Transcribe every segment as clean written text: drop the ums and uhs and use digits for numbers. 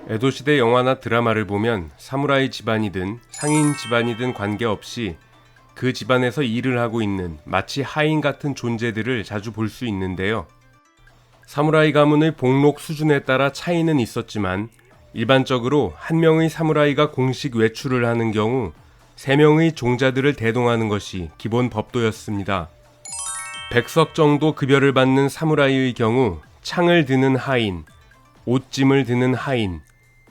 에도시대 영화나 드라마를 보면 사무라이 집안이든 상인 집안이든 관계없이 그 집안에서 일을 하고 있는 마치 하인 같은 존재들을 자주 볼 수 있는데요. 사무라이 가문의 복록 수준에 따라 차이는 있었지만 일반적으로 한 명의 사무라이가 공식 외출을 하는 경우 3명의 종자들을 대동하는 것이 기본 법도였습니다. 100석 정도 급여를 받는 사무라이의 경우 창을 드는 하인, 옷짐을 드는 하인,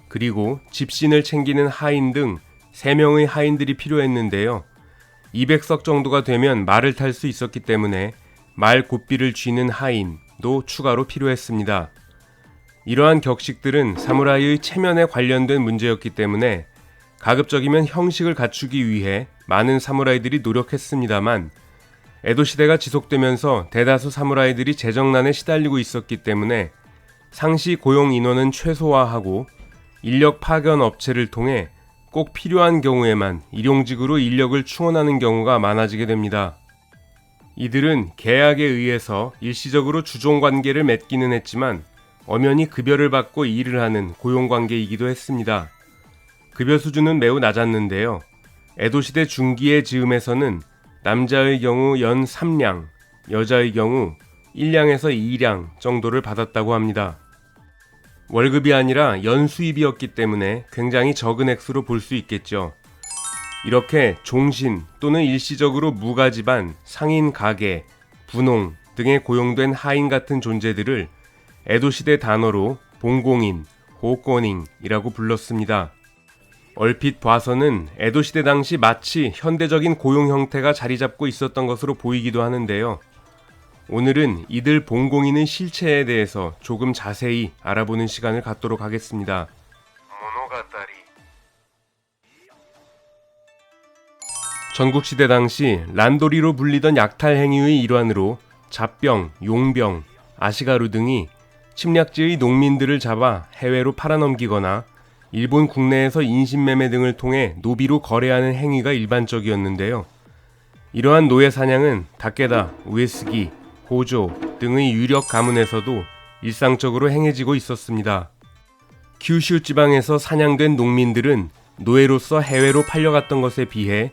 그리고 집신을 챙기는 하인 등 3명의 하인들이 필요했는데요. 200석 정도가 되면 말을 탈 수 있었기 때문에 말 고삐를 쥐는 하인도 추가로 필요했습니다. 이러한 격식들은 사무라이의 체면에 관련된 문제였기 때문에 가급적이면 형식을 갖추기 위해 많은 사무라이들이 노력했습니다만 에도 시대가 지속되면서 대다수 사무라이들이 재정난에 시달리고 있었기 때문에 상시 고용 인원은 최소화하고 인력 파견 업체를 통해 꼭 필요한 경우에만 일용직으로 인력을 충원하는 경우가 많아지게 됩니다. 이들은 계약에 의해서 일시적으로 주종관계를 맺기는 했지만 엄연히 급여를 받고 일을 하는 고용관계이기도 했습니다. 급여 수준은 매우 낮았는데요. 에도시대 중기의 즈음에서는 남자의 경우 연 3량, 여자의 경우 1량에서 2량 정도를 받았다고 합니다. 월급이 아니라 연수입이었기 때문에 굉장히 적은 액수로 볼 수 있겠죠. 이렇게 종신 또는 일시적으로 무가집안, 상인 가게, 분홍 등에 고용된 하인 같은 존재들을 에도시대 단어로 봉공인, 호꼬닝이라고 불렀습니다. 얼핏 봐서는 에도시대 당시 마치 현대적인 고용 형태가 자리잡고 있었던 것으로 보이기도 하는데요. 오늘은 이들 봉공인의 실체에 대해서 조금 자세히 알아보는 시간을 갖도록 하겠습니다. 전국시대 당시 란도리로 불리던 약탈 행위의 일환으로 잡병, 용병, 아시가루 등이 침략지의 농민들을 잡아 해외로 팔아넘기거나 일본 국내에서 인신매매 등을 통해 노비로 거래하는 행위가 일반적이었는데요. 이러한 노예 사냥은 다케다, 우에스기, 고조 등의 유력 가문에서도 일상적으로 행해지고 있었습니다. 큐슈 지방에서 사냥된 농민들은 노예로서 해외로 팔려갔던 것에 비해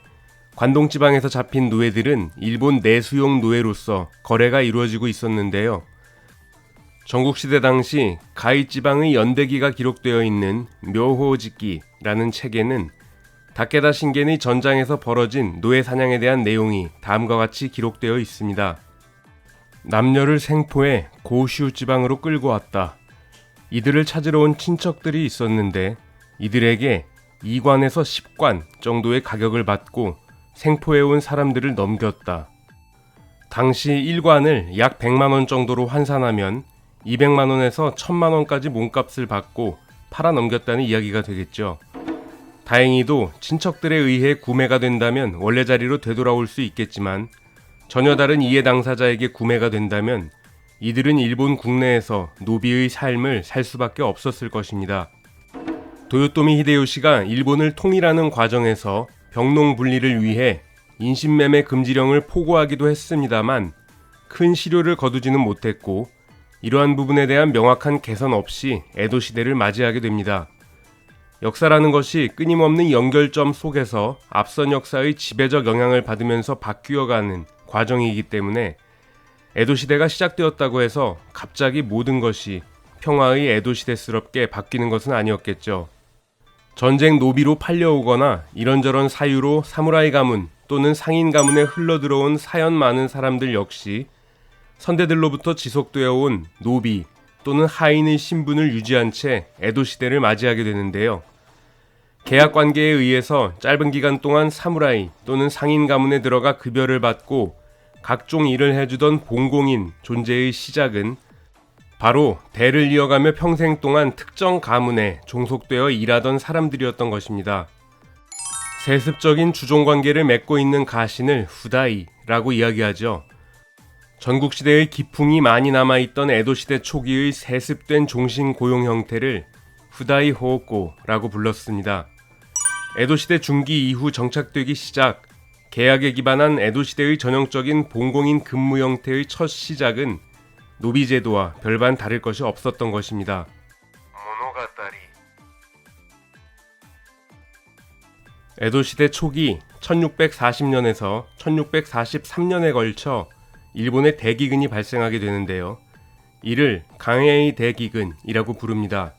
관동 지방에서 잡힌 노예들은 일본 내수용 노예로서 거래가 이루어지고 있었는데요. 전국시대 당시 가이 지방의 연대기가 기록되어 있는 묘호직기라는 책에는 다케다 신겐의 전장에서 벌어진 노예 사냥에 대한 내용이 다음과 같이 기록되어 있습니다. 남녀를 생포해 고슈 지방으로 끌고 왔다. 이들을 찾으러 온 친척들이 있었는데 이들에게 2관에서 10관 정도의 가격을 받고 생포해온 사람들을 넘겼다. 당시 1관을 약 100만원 정도로 환산하면 200만원에서 1000만원까지 몸값을 받고 팔아 넘겼다는 이야기가 되겠죠. 다행히도 친척들에 의해 구매가 된다면 원래 자리로 되돌아올 수 있겠지만 전혀 다른 이해 당사자에게 구매가 된다면 이들은 일본 국내에서 노비의 삶을 살 수밖에 없었을 것입니다. 도요토미 히데요시가 일본을 통일하는 과정에서 병농 분리를 위해 인신매매 금지령을 포고하기도 했습니다만 큰 실효를 거두지는 못했고 이러한 부분에 대한 명확한 개선 없이 에도 시대를 맞이하게 됩니다. 역사라는 것이 끊임없는 연결점 속에서 앞선 역사의 지배적 영향을 받으면서 바뀌어가는 과정이기 때문에 에도 시대가 시작되었다고 해서 갑자기 모든 것이 평화의 에도 시대스럽게 바뀌는 것은 아니었겠죠. 전쟁 노비로 팔려오거나 이런저런 사유로 사무라이 가문 또는 상인 가문에 흘러들어온 사연 많은 사람들 역시 선대들로부터 지속되어 온 노비 또는 하인의 신분을 유지한 채 에도 시대를 맞이하게 되는데요. 계약 관계에 의해서 짧은 기간 동안 사무라이 또는 상인 가문에 들어가 급여를 받고 각종 일을 해주던 봉공인 존재의 시작은 바로 대를 이어가며 평생 동안 특정 가문에 종속되어 일하던 사람들이었던 것입니다. 세습적인 주종관계를 맺고 있는 가신을 후다이라고 이야기하죠. 전국시대의 기풍이 많이 남아있던 에도시대 초기의 세습된 종신 고용 형태를 후다이 호오코라고 불렀습니다. 에도시대 중기 이후 정착되기 시작, 계약에 기반한 에도시대의 전형적인 봉공인 근무 형태의 첫 시작은 노비제도와 별반 다를 것이 없었던 것입니다. 에도시대 초기 1640년에서 1643년에 걸쳐 일본의 대기근이 발생하게 되는데요. 이를 강헤이 대기근이라고 부릅니다.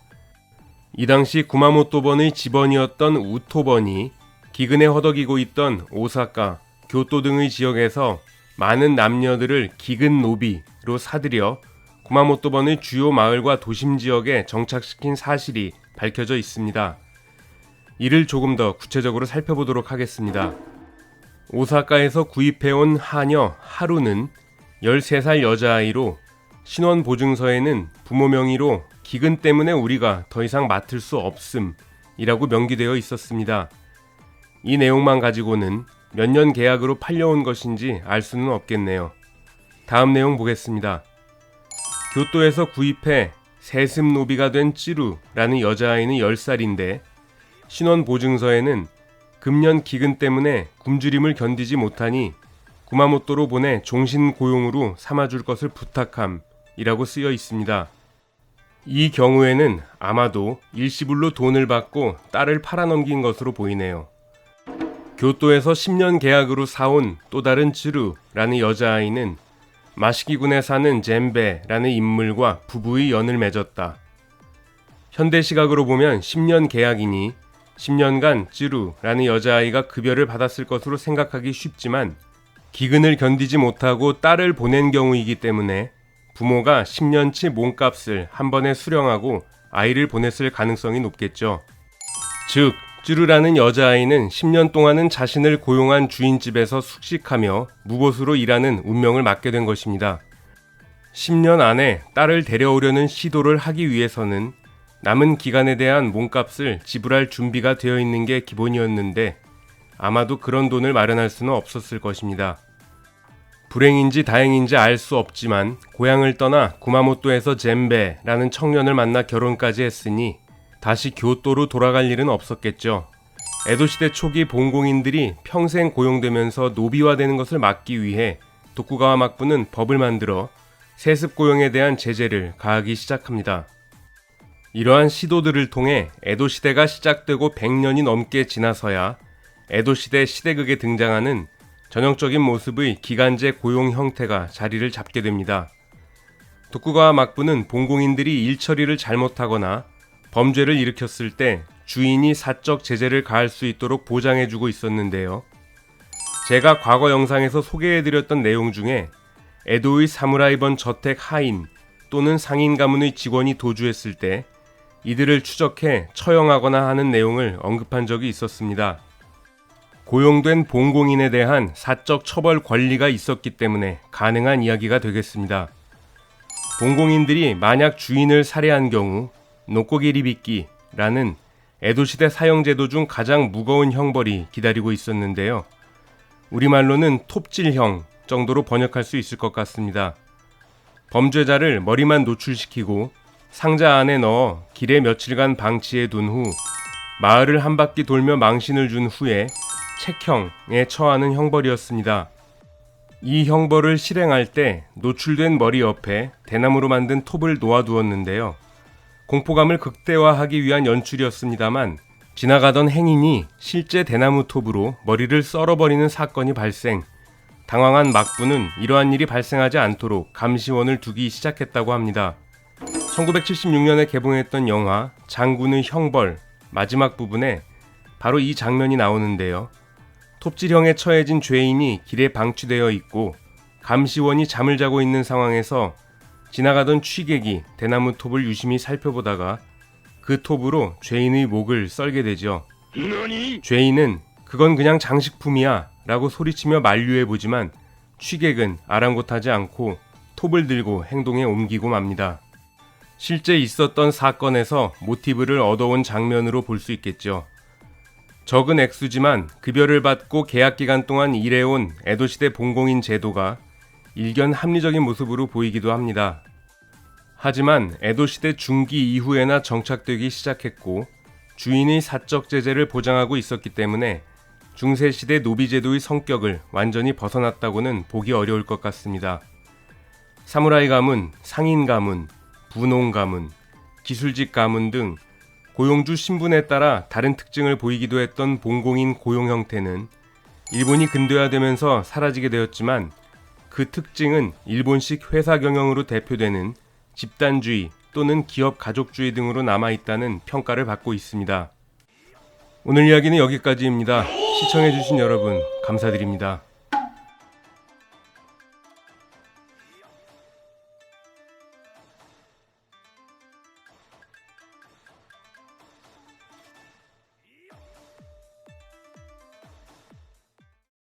이 당시 구마모토번의 지번이었던 우토번이 기근에 허덕이고 있던 오사카, 교토 등의 지역에서 많은 남녀들을 기근 노비로 사들여 구마모토번의 주요 마을과 도심 지역에 정착시킨 사실이 밝혀져 있습니다. 이를 조금 더 구체적으로 살펴보도록 하겠습니다. 오사카에서 구입해온 하녀 하루는 13살 여자아이로 신원 보증서에는 부모 명의로 기근 때문에 우리가 더 이상 맡을 수 없음이라고 명기되어 있었습니다. 이 내용만 가지고는 몇 년 계약으로 팔려온 것인지 알 수는 없겠네요. 다음 내용 보겠습니다. 교토에서 구입해 세습 노비가 된 찌루라는 여자아이는 10살인데 신원 보증서에는 금년 기근 때문에 굶주림을 견디지 못하니 구마모토로 보내 종신 고용으로 삼아줄 것을 부탁함이라고 쓰여 있습니다. 이 경우에는 아마도 일시불로 돈을 받고 딸을 팔아넘긴 것으로 보이네요. 교토에서 10년 계약으로 사온 또 다른 쯔루라는 여자아이는 마시기군에 사는 젠베라는 인물과 부부의 연을 맺었다. 현대 시각으로 보면 10년 계약이니 10년간 쯔루라는 여자아이가 급여를 받았을 것으로 생각하기 쉽지만 기근을 견디지 못하고 딸을 보낸 경우이기 때문에 부모가 10년치 몸값을 한 번에 수령하고 아이를 보냈을 가능성이 높겠죠. 즉, 쯔루라는 여자아이는 10년 동안은 자신을 고용한 주인집에서 숙식하며 무보수로 일하는 운명을 맞게 된 것입니다. 10년 안에 딸을 데려오려는 시도를 하기 위해서는 남은 기간에 대한 몸값을 지불할 준비가 되어 있는 게 기본이었는데 아마도 그런 돈을 마련할 수는 없었을 것입니다. 불행인지 다행인지 알 수 없지만 고향을 떠나 구마모토에서 젠베라는 청년을 만나 결혼까지 했으니 다시 교토로 돌아갈 일은 없었겠죠. 에도시대 초기 봉공인들이 평생 고용되면서 노비화되는 것을 막기 위해 도쿠가와 막부는 법을 만들어 세습 고용에 대한 제재를 가하기 시작합니다. 이러한 시도들을 통해 에도시대가 시작되고 100년이 넘게 지나서야 에도시대 시대극에 등장하는 전형적인 모습의 기간제 고용 형태가 자리를 잡게 됩니다. 도쿠가와 막부는 봉공인들이 일 처리를 잘못하거나 범죄를 일으켰을 때 주인이 사적 제재를 가할 수 있도록 보장해주고 있었는데요. 제가 과거 영상에서 소개해드렸던 내용 중에 에도의 사무라이번 저택 하인 또는 상인 가문의 직원이 도주했을 때 이들을 추적해 처형하거나 하는 내용을 언급한 적이 있었습니다. 고용된 봉공인에 대한 사적 처벌 권리가 있었기 때문에 가능한 이야기가 되겠습니다. 봉공인들이 만약 주인을 살해한 경우 노코기리비끼라는 에도시대 사형제도 중 가장 무거운 형벌이 기다리고 있었는데요. 우리말로는 톱질형 정도로 번역할 수 있을 것 같습니다. 범죄자를 머리만 노출시키고 상자 안에 넣어 길에 며칠간 방치해 둔 후 마을을 한 바퀴 돌며 망신을 준 후에 책형에 처하는 형벌이었습니다. 이 형벌을 실행할 때 노출된 머리 옆에 대나무로 만든 톱을 놓아두었는데요. 공포감을 극대화하기 위한 연출이었습니다만 지나가던 행인이 실제 대나무 톱으로 머리를 썰어버리는 사건이 발생. 당황한 막부는 이러한 일이 발생하지 않도록 감시원을 두기 시작했다고 합니다. 1976년에 개봉했던 영화 장군의 형벌 마지막 부분에 바로 이 장면이 나오는데요. 톱질형에 처해진 죄인이 길에 방치되어 있고 감시원이 잠을 자고 있는 상황에서 지나가던 취객이 대나무 톱을 유심히 살펴보다가 그 톱으로 죄인의 목을 썰게 되죠. 죄인은 그건 그냥 장식품이야 라고 소리치며 만류해보지만 취객은 아랑곳하지 않고 톱을 들고 행동에 옮기고 맙니다. 실제 있었던 사건에서 모티브를 얻어온 장면으로 볼 수 있겠죠. 적은 액수지만 급여를 받고 계약기간 동안 일해온 에도시대 봉공인 제도가 일견 합리적인 모습으로 보이기도 합니다. 하지만 에도시대 중기 이후에나 정착되기 시작했고 주인의 사적 제재를 보장하고 있었기 때문에 중세시대 노비제도의 성격을 완전히 벗어났다고는 보기 어려울 것 같습니다. 사무라이 가문, 상인 가문, 분홍 가문, 기술직 가문 등 고용주 신분에 따라 다른 특징을 보이기도 했던 봉공인 고용 형태는 일본이 근대화되면서 사라지게 되었지만 그 특징은 일본식 회사 경영으로 대표되는 집단주의 또는 기업 가족주의 등으로 남아있다는 평가를 받고 있습니다. 오늘 이야기는 여기까지입니다. 시청해주신 여러분 감사드립니다.